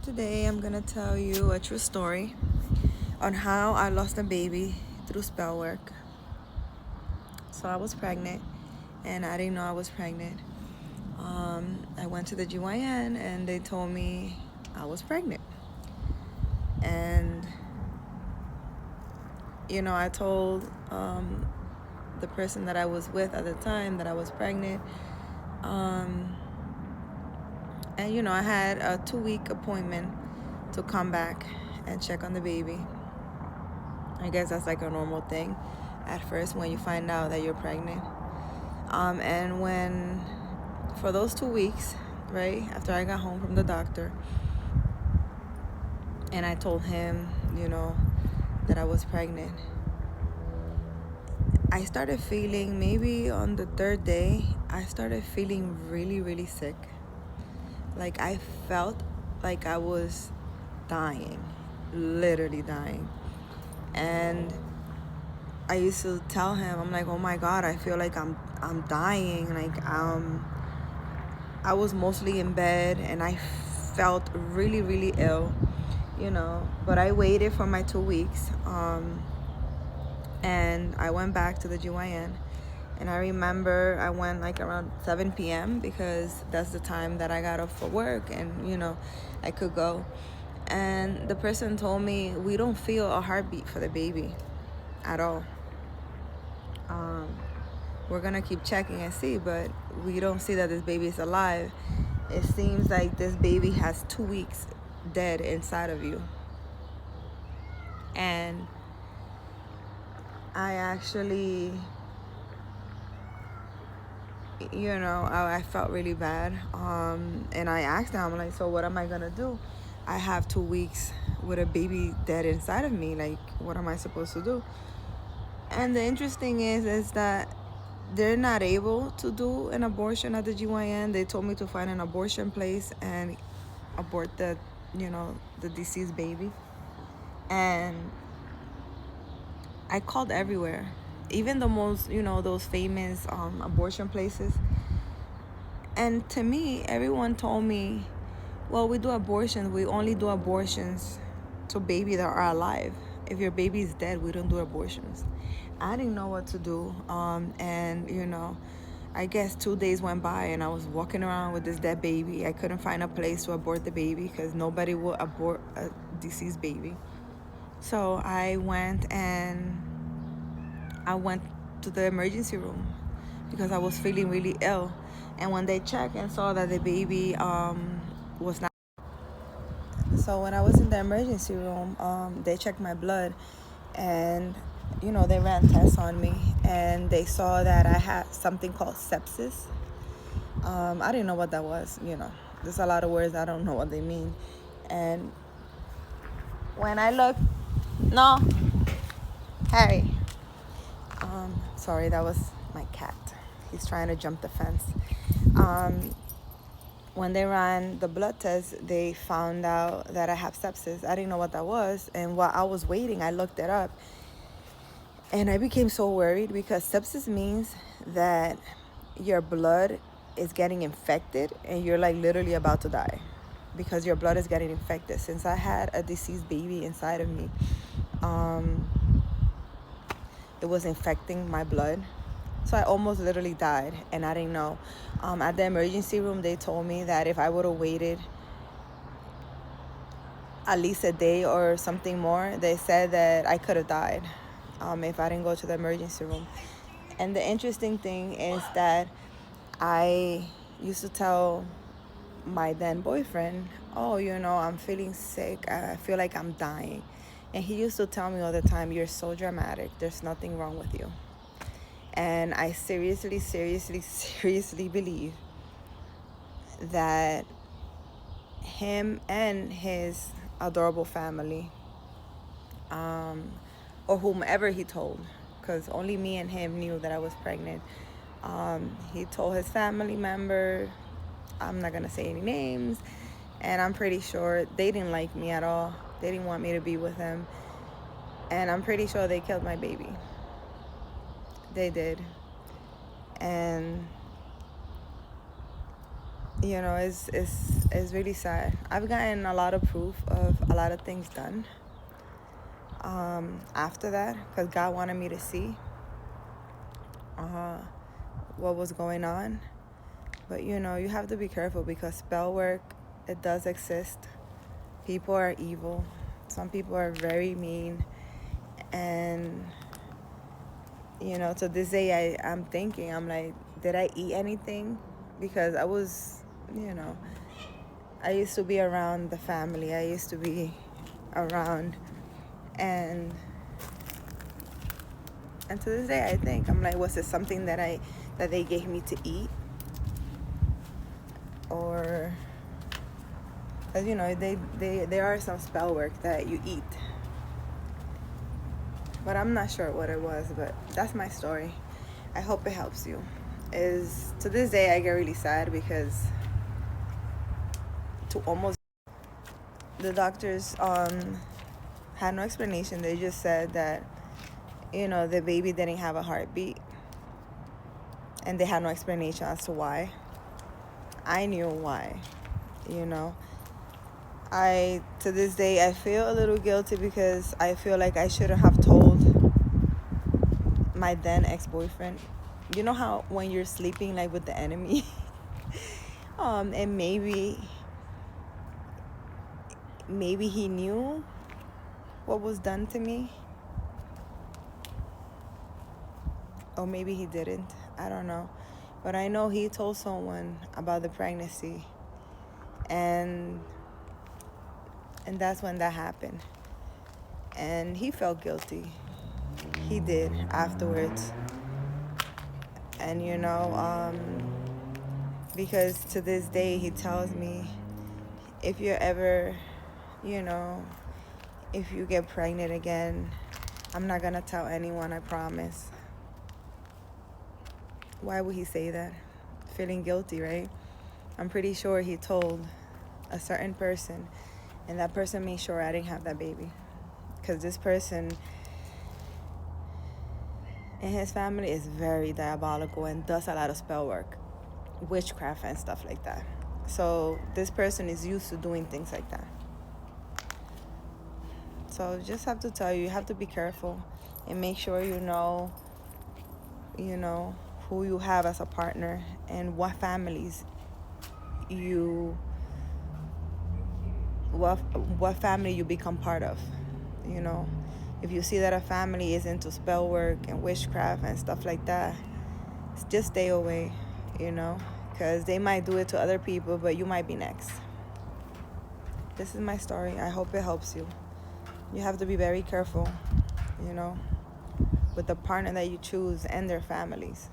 Today I'm gonna tell you a true story on how I lost a baby through spell work. So I was pregnant and I didn't know I was pregnant. I went to the GYN and they told me I was pregnant. And I told the person that I was with at the time that I was pregnant. And I had a 2-week appointment to come back and check on the baby. I guess that's like a normal thing at first when you find out that you're pregnant. And for those 2 weeks, right, after I got home from the doctor, and I told him, that I was pregnant, I started feeling, maybe on the third day, I started feeling really, really sick. Like I felt like I was dying, literally dying. And I used to tell him, I'm like, oh my God, I feel like I'm dying. Like I was mostly in bed and I felt really, really ill, But I waited for my 2 weeks, and I went back to the GYN. And I remember I went like around 7 p.m. because that's the time that I got off for work and, I could go. And the person told me, we don't feel a heartbeat for the baby at all. We're going to keep checking and see, but we don't see that this baby is alive. It seems like this baby has 2 weeks dead inside of you. And I actually, I felt really bad. And I asked them, I'm like, so what am I going to do? I have 2 weeks with a baby dead inside of me. Like, what am I supposed to do? And the interesting is that they're not able to do an abortion at the GYN. They told me to find an abortion place and abort the deceased baby. And I called everywhere, even the most, those famous abortion places. And to me, everyone told me, well, we do abortions. We only do abortions to babies that are alive. If your baby is dead, we don't do abortions. I didn't know what to do. And I guess 2 days went by and I was walking around with this dead baby. I couldn't find a place to abort the baby because nobody will abort a deceased baby. So I went to the emergency room because I was feeling really ill. And when they checked and saw that the baby was not. So when I was in the emergency room, they checked my blood and, they ran tests on me and they saw that I had something called sepsis. I didn't know what that was, There's a lot of words I don't know what they mean. And when I looked, no, Harry. Sorry, that was my cat. He's trying to jump the fence. When they ran the blood test, they found out that I have sepsis. I didn't know what that was. And while I was waiting, I looked it up. And I became so worried because sepsis means that your blood is getting infected and you're like literally about to die because your blood is getting infected. Since I had a deceased baby inside of me, it was infecting my blood. So I almost literally died and I didn't know. At the emergency room, they told me that if I would have waited at least a day or something more, they said that I could have died if I didn't go to the emergency room. And the interesting thing is that I used to tell my then boyfriend, oh, I'm feeling sick. I feel like I'm dying. And he used to tell me all the time, you're so dramatic. There's nothing wrong with you. And I seriously, seriously, seriously believe that him and his adorable family, or whomever he told, because only me and him knew that I was pregnant. He told his family member, I'm not going to say any names, and I'm pretty sure they didn't like me at all. They didn't want me to be with him. And I'm pretty sure they killed my baby. They did. And you know, it's really sad. I've gotten a lot of proof of a lot of things done after that, because God wanted me to see what was going on. But you know, you have to be careful, because spell work, it does exist. People are evil. Some people are very mean. And you know, to this day, I'm thinking, I'm like, did I eat anything? Because I was, you know, I used to be around the family. I used to be around, and to this day, I think, I'm like, was it something that they gave me to eat? Or, because you know, there are some spell work that you eat, but I'm not sure what it was. But that's my story. I hope it helps you. Is to this day I get really sad, because to almost the doctors had no explanation. They just said that, you know, the baby didn't have a heartbeat, and they had no explanation as to why. I knew why, you know. To this day, I feel a little guilty, because I feel like I shouldn't have told my then ex-boyfriend. You know how when you're sleeping like with the enemy, and maybe he knew what was done to me, or maybe he didn't. I don't know, but I know he told someone about the pregnancy, and that's when that happened. And he felt guilty. He did afterwards. And you know, because to this day he tells me, if you're ever, you know, if you get pregnant again, I'm not gonna tell anyone, I promise. Why would he say that? Feeling guilty, right? I'm pretty sure he told a certain person, and that person made sure I didn't have that baby. Because this person and his family is very diabolical and does a lot of spell work, witchcraft and stuff like that. So this person is used to doing things like that. So just have to tell you, you have to be careful and make sure you know who you have as a partner, and what families what family you become part of. You know, if you see that a family is into spell work and witchcraft and stuff like that, just stay away, you know, because they might do it to other people, but you might be next. This is my story. I hope it helps you. You have to be very careful, you know, with the partner that you choose and their families.